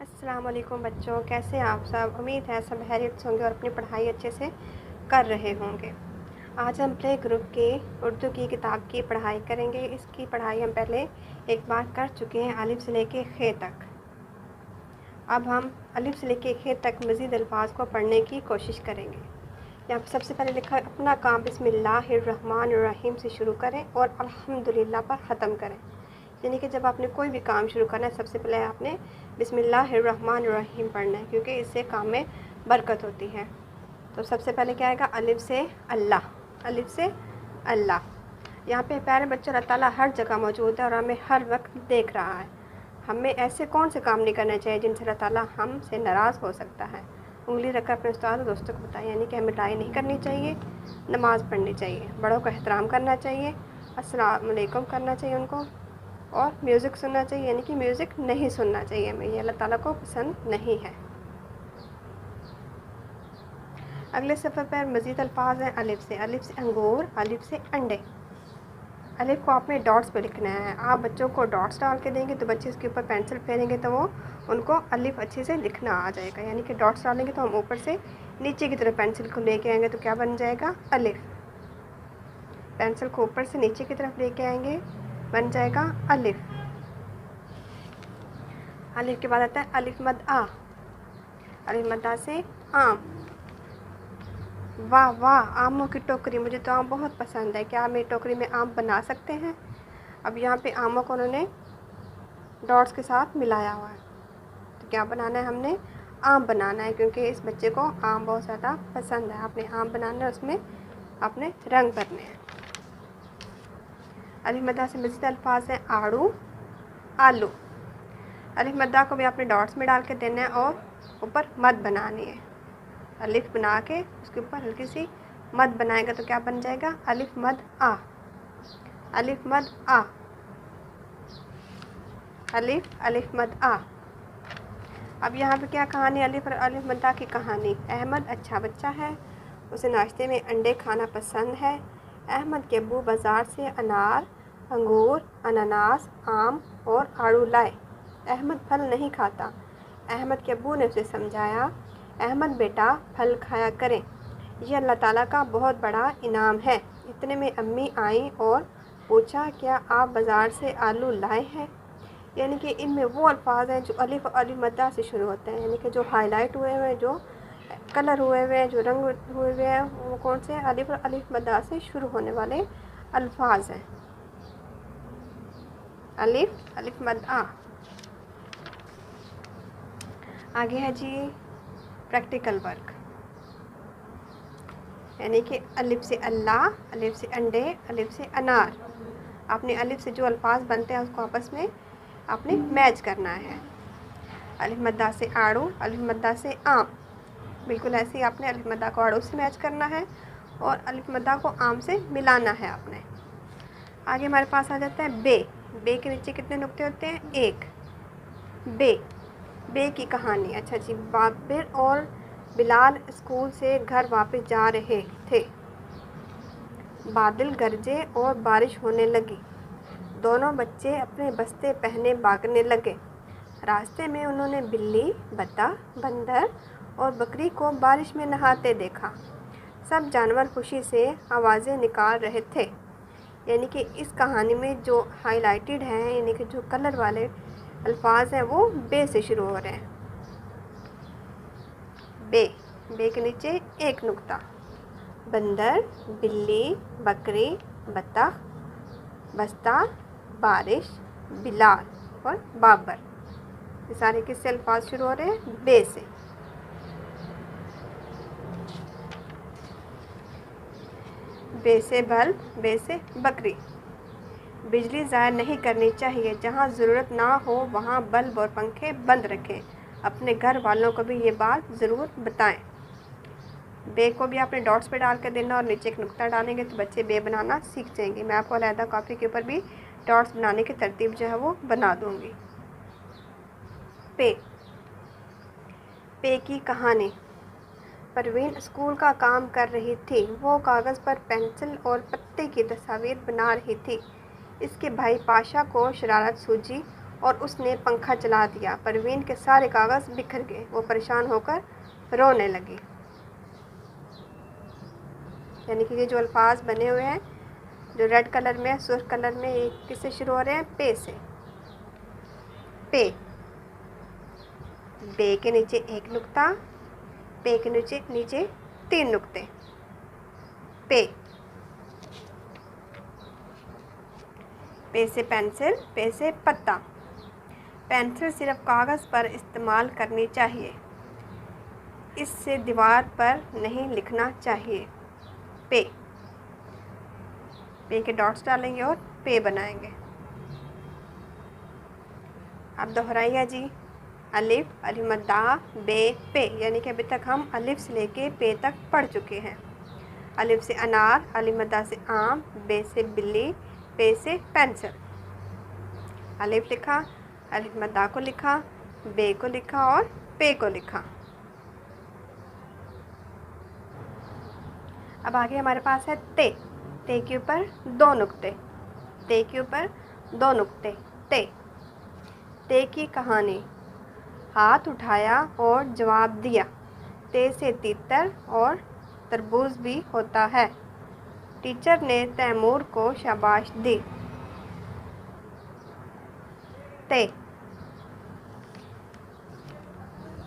अस्सलाम वालेकुम बच्चों, कैसे हैं आप सब। उम्मीद है सब खैरियत से होंगे और अपनी पढ़ाई अच्छे से कर रहे होंगे। आज हम प्ले ग्रुप की उर्दू की किताब की पढ़ाई करेंगे। इसकी पढ़ाई हम पहले एक बार कर चुके हैं, अलिफ से लेके खे तक। अब हम अलिफ से लेके खे तक मज़ीद अल्फाज को पढ़ने की कोशिश करेंगे। यहाँ पर सबसे पहले लिखा है अपना काम बिस्मिल्लाहिर्रहमानिर्रहीम से शुरू करें और अल्हम्दुलिल्लाह पर ख़त्म करें। यानी कि जब आपने कोई भी काम शुरू करना है सबसे पहले आपने बिस्मिल्लाहिर्रहमानिर्रहीम पढ़ना है, क्योंकि इससे काम में बरकत होती है। तो सबसे पहले क्या आएगा, अलिफ से अल्लाह, अलिफ से अल्लाह। यहाँ पे प्यारे बच्चों अल्लाह ताला हर जगह मौजूद है और हमें हर वक्त देख रहा है। हमें ऐसे कौन से काम नहीं करने चाहिए जिनसे अल्लाह ताला हमसे नाराज़ हो सकता है। उंगली रखकर अपने उस्ताद और दोस्तों को बताएं, यानी कि हमें लड़ाई नहीं करनी चाहिए, नमाज़ पढ़नी चाहिए, बड़ों का एहतराम करना चाहिए, अस्सलाम वालेकुम करना चाहिए उनको, और म्यूज़िक सुनना चाहिए, यानी कि म्यूज़िक नहीं सुनना चाहिए हमें, ये अल्लाह ताला को पसंद नहीं है। अगले सफ़र पर मज़ीद अल्फाज हैं अलिफ से अंगूर, अलिफ से अंडे। अलिफ को आपने डॉट्स पे लिखना है। आप बच्चों को डॉट्स डाल के देंगे तो बच्चे इसके ऊपर पेंसिल फेरेंगे तो वो उनको अलिफ अच्छे से लिखना आ जाएगा। यानी कि डॉट्स डालेंगे तो हम ऊपर से नीचे की तरफ पेंसिल को लेके आएंगे तो क्या बन जाएगा, अलिफ। पेंसिल को ऊपर से नीचे की तरफ लेके आएंगे, बन जाएगा अलिफ। अलिफ के बाद आता है अलिफ मद आ, अलिफ मद आ से आम। वाह वाह, आमों की टोकरी, मुझे तो आम बहुत पसंद है, क्या मेरी टोकरी में आम बना सकते हैं। अब यहाँ पे आमों को उन्होंने डॉट्स के साथ मिलाया हुआ है, तो क्या बनाना है, हमने आम बनाना है, क्योंकि इस बच्चे को आम बहुत ज़्यादा पसंद है। आपने आम बनाना है, उसमें आपने रंग भरने हैं। अलिफ मद्दा से मज़ीद अल्फाज हैं आड़ू, आलू। अलिफ मद्दा को भी आपने डॉट्स में डाल के देना है और ऊपर मद बनानी है। अलिफ बना के उसके ऊपर हल्की सी मद बनाएगा तो क्या बन जाएगा, अलिफ मद आ, अलिफ मद आ, अलिफ अलिफ मद आ। अब यहाँ पे क्या कहानी, अलिफ और अलिफ मद्दा की कहानी। अहमद अच्छा बच्चा है, उसे नाश्ते में अंडे खाना पसंद है। अहमद के अब्बू बाज़ार से अनार, अंगूर, अनानास, आम और आड़ू लाए। अहमद फल नहीं खाता। अहमद के अब्बू ने उसे समझाया, अहमद बेटा फल खाया करें, यह अल्लाह ताला का बहुत बड़ा इनाम है। इतने में अम्मी आई और पूछा, क्या आप बाज़ार से आलू लाए हैं। यानी कि इनमें वो अल्फाज हैं जो अलिफ और अलिफ मद्दा से शुरू होते हैं, यानी कि जो हाईलाइट हुए हुए हैं, जो कलर हुए हुए हैं, जो रंग हुए हुए हैं, वो कौन से, अलिफ और अलिफ मद्दा से शुरू होने वाले अल्फाज हैं। अलिफ अलिफ मद्दा। आगे है जी प्रैक्टिकल वर्क, यानी कि अलिफ से अल्लाह, अलिफ से अंडे, अलिफ से अनार। आपने अलिफ से जो अल्फाज बनते हैं उसको आपस में आपने मैच करना है। अलिफ मद्दा से आड़ू, अलिफ मद्दा से आम, बिल्कुल ऐसे ही आपने अलिफ मद्दा को आड़ू से मैच करना है और अलिफ मद्दा को आम से मिलाना है आपने। आगे हमारे पास आ जाता है बे। बे के नीचे कितने नुक्ते होते हैं, एक। बे, बे की कहानी। अच्छा जी, बाबिर और बिलाल स्कूल से घर वापस जा रहे थे। बादल गरजे और बारिश होने लगी। दोनों बच्चे अपने बस्ते पहने भागने लगे। रास्ते में उन्होंने बिल्ली, बत्तख, बंदर और बकरी को बारिश में नहाते देखा। सब जानवर खुशी से आवाज़ें निकाल रहे थे। यानी कि इस कहानी में जो हाईलाइटेड हैं, यानी कि जो कलर वाले अल्फाज हैं, वो बे से शुरू हो रहे हैं। बे, बे के नीचे एक नुक्ता। बंदर, बिल्ली, बकरी, बत्तख, बस्ता, बारिश, बिलाल और बाबर, ये सारे किससे अल्फाज शुरू हो रहे हैं, बे से। बे से बल्ब, बे से बकरी। बिजली ज़ाया नहीं करनी चाहिए, जहाँ ज़रूरत ना हो वहाँ बल्ब और पंखे बंद रखें। अपने घर वालों को भी ये बात ज़रूर बताएं। बे को भी आपने डॉट्स पे डाल कर देना और नीचे एक नुक्ता डालेंगे तो बच्चे बे बनाना सीख जाएंगे। मैं आपको अलहदा कॉपी के ऊपर भी डॉट्स बनाने की तरतीब जो है वो बना दूँगी। पे, पे की कहानी। परवीन स्कूल का काम कर रही थी। वो कागज़ पर पेंसिल और पत्ते की तस्वीर बना रही थी। इसके भाई पाशा को शरारत सूझी और उसने पंखा चला दिया। परवीन के सारे कागज़ बिखर गए। वो परेशान होकर रोने लगी। यानी कि ये जो अल्फाज बने हुए हैं जो रेड कलर में, सुर्ख कलर में, ये किससे शुरू हो रहे हैं? पे से। पे, बे के नीचे एक नुक्ता, पे के नीचे नीचे 3 नुक्ते। पे, पे से पेंसिल, पे से पत्ता। पेंसिल सिर्फ कागज़ पर इस्तेमाल करनी चाहिए, इससे दीवार पर नहीं लिखना चाहिए। पे, पे के डॉट्स डालेंगे और पे बनाएंगे। अब दोहराइए जी। अलिफ, अलिमद्दा, बे, पे। यानी कि अभी तक हम अलिफ से लेके पे तक पढ़ चुके हैं। अलिफ से अनार, अलिमद्दा से आम, बे से बिल्ली, पे से पेंसिल। अलिफ लिखा, अलिमद्दा को लिखा, बे को लिखा और पे को लिखा। अब आगे हमारे पास है ते। ते के ऊपर 2 नुक्ते, ते के ऊपर 2 नुक्ते। ते, ते की कहानी। हाथ उठाया और जवाब दिया। ते से तीतर और तरबूज भी होता है। टीचर ने तैमूर को शाबाश दी। ते,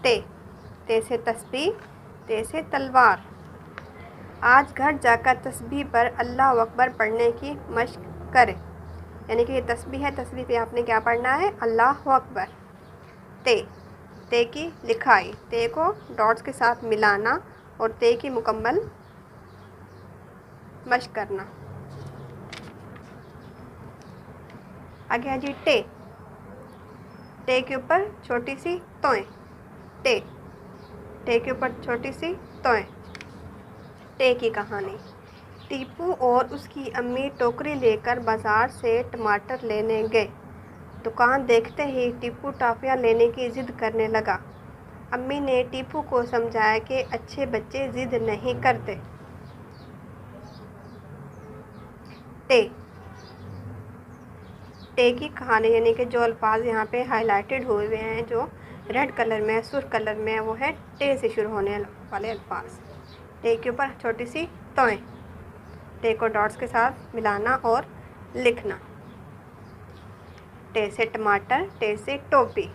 ते, ते से तस्बीह, ते से तलवार। आज घर जाकर तस्बीह पर अल्लाह अकबर पढ़ने की मशक करें। यानी कि ये तस्बीह है, तस्बीह पे आपने क्या पढ़ना है? अल्लाह अकबर। ते, ते की लिखाई। ते को डॉट्स के साथ मिलाना और ते की मुकम्मल मशक करना। आगे है जी टे। टे के ऊपर छोटी सी तोएं। टे, टे के ऊपर छोटी सी तोएं। टे की कहानी। टीपू और उसकी अम्मी टोकरी लेकर बाज़ार से टमाटर लेने गए। दुकान देखते ही टीपू टॉफ़ियाँ लेने की ज़िद करने लगा। अम्मी ने टीपू को समझाया कि अच्छे बच्चे ज़िद नहीं करते। टे, टे की कहानी। यानी कि जो अल्फाज यहाँ पे हाईलाइटेड हुए हुए हैं, जो रेड कलर में, सुर्ख कलर में, वो है टे से शुरू होने वाले अल्फाज। टे के ऊपर छोटी सी तोएं। टे को डॉट्स के साथ मिलाना और लिखना। टे से टमाटर, टे से टोपी।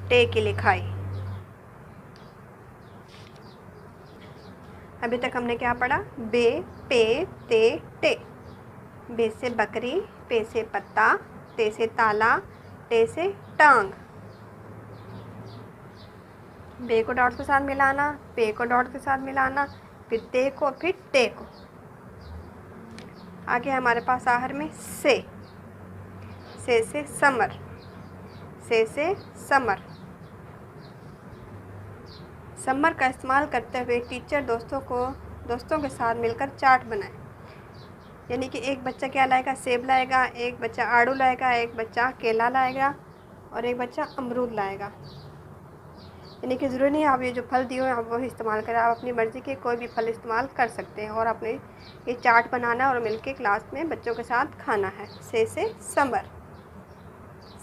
टे की लिखाई। अभी तक हमने क्या पढ़ा? बे, पे, ते, टे। बे से बकरी, पे से पत्ता, ते से ताला, टे से टांग। बे को डॉट्स के साथ मिलाना, पे को डॉट्स के साथ मिलाना, फिर ते को, फिर टे को। आगे हमारे पास आखिर में से। से समर। से समर। समर का इस्तेमाल करते हुए टीचर दोस्तों के साथ मिलकर चार्ट बनाए। यानी कि एक बच्चा क्या लाएगा? सेब लाएगा, एक बच्चा आड़ू लाएगा, एक बच्चा केला लाएगा और एक बच्चा अमरूद लाएगा। यानी कि ज़रूरी नहीं आप ये जो फल दिए हो आप वही इस्तेमाल करें, आप अपनी मर्ज़ी के कोई भी फल इस्तेमाल कर सकते हैं। और आपने ये चार्ट बनाना और मिलके क्लास में बच्चों के साथ खाना है। से समर।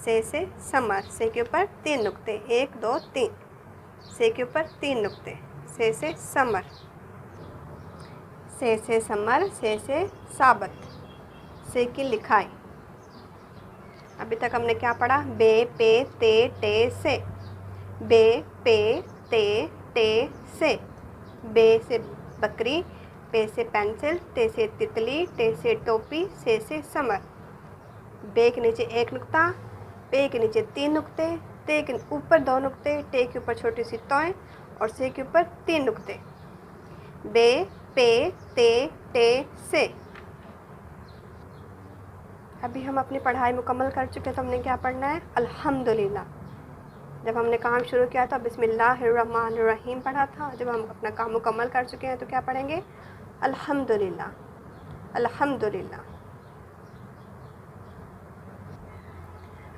से समर। से के ऊपर 3 नुक्ते, 1 2 3। से के ऊपर 3 नुक्ते। से समर। से समर। से साबत। से की लिखाई। अभी तक हमने क्या पढ़ा? बे, पे, ते, टे, से। बे, पे, ते, टे, से। बे से बकरी, पे से पेंसिल, ते से तितली, टे से टोपी, से समर। बे के नीचे 1 नुक्ता, पे के नीचे 3 नुक्ते, ते के ऊपर 2 नुक्ते, टे के ऊपर छोटी सी तोएं और से के ऊपर 3 नुक्ते। बे, पे, ते, टे, से। अभी हम अपनी पढ़ाई मुकम्मल कर चुके हैं, तो हमने क्या पढ़ना है? अल्हम्दुलिल्लाह। जब हमने काम शुरू किया था बिस्मिल्लाहिर्रहमानिर्रहीम पढ़ा था। जब हम अपना काम मुकम्मल कर चुके हैं तो क्या पढ़ेंगे? अल्हम्दुलिल्लाह, अल्हम्दुलिल्लाह।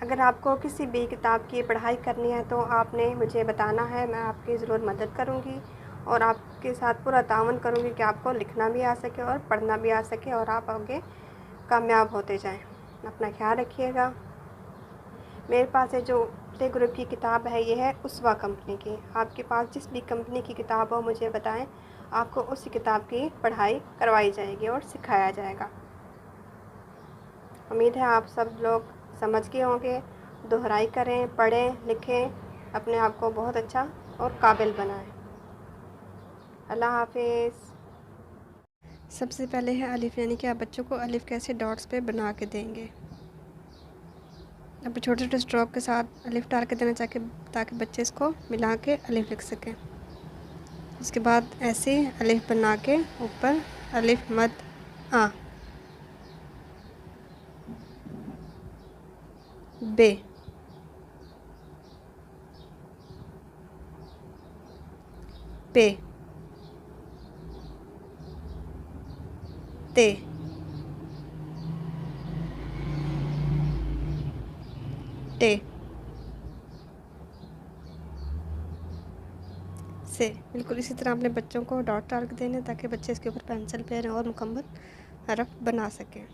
अगर आपको किसी भी किताब की पढ़ाई करनी है तो आपने मुझे बताना है, मैं आपकी ज़रूर मदद करूँगी और आपके साथ पूरा तावन करूँगी कि आपको लिखना भी आ सके और पढ़ना भी आ सके और आप आगे कामयाब होते जाएं। अपना ख्याल रखिएगा। मेरे पास है जो प्ले ग्रुप की किताब है, ये है उसवा कंपनी की। आपके पास जिस भी कंपनी की किताब हो मुझे बताएं, आपको उसी किताब की पढ़ाई करवाई जाएगी और सिखाया जाएगा। उम्मीद है आप सब लोग समझ गए होंगे। दोहराई करें, पढ़ें, लिखें, अपने आप को बहुत अच्छा और काबिल बनाएं। अल्लाह हाफिज़। सबसे पहले है अलिफ, यानी कि आप बच्चों को अलिफ कैसे डॉट्स पे बना के देंगे। अब छोटे छोटे स्ट्रोक के साथ अलिफ डाल के देना चाहिए ताकि बच्चे इसको मिला के अलिफ लिख सकें। उसके बाद ऐसे अलिफ बना के ऊपर अलिफ मद आ, बे, पे, ते, टे, से। बिल्कुल इसी तरह अपने बच्चों को डॉट डाल के देने ताकि बच्चे इसके ऊपर पेंसिल पेन और मुकम्मल हरफ बना सकें।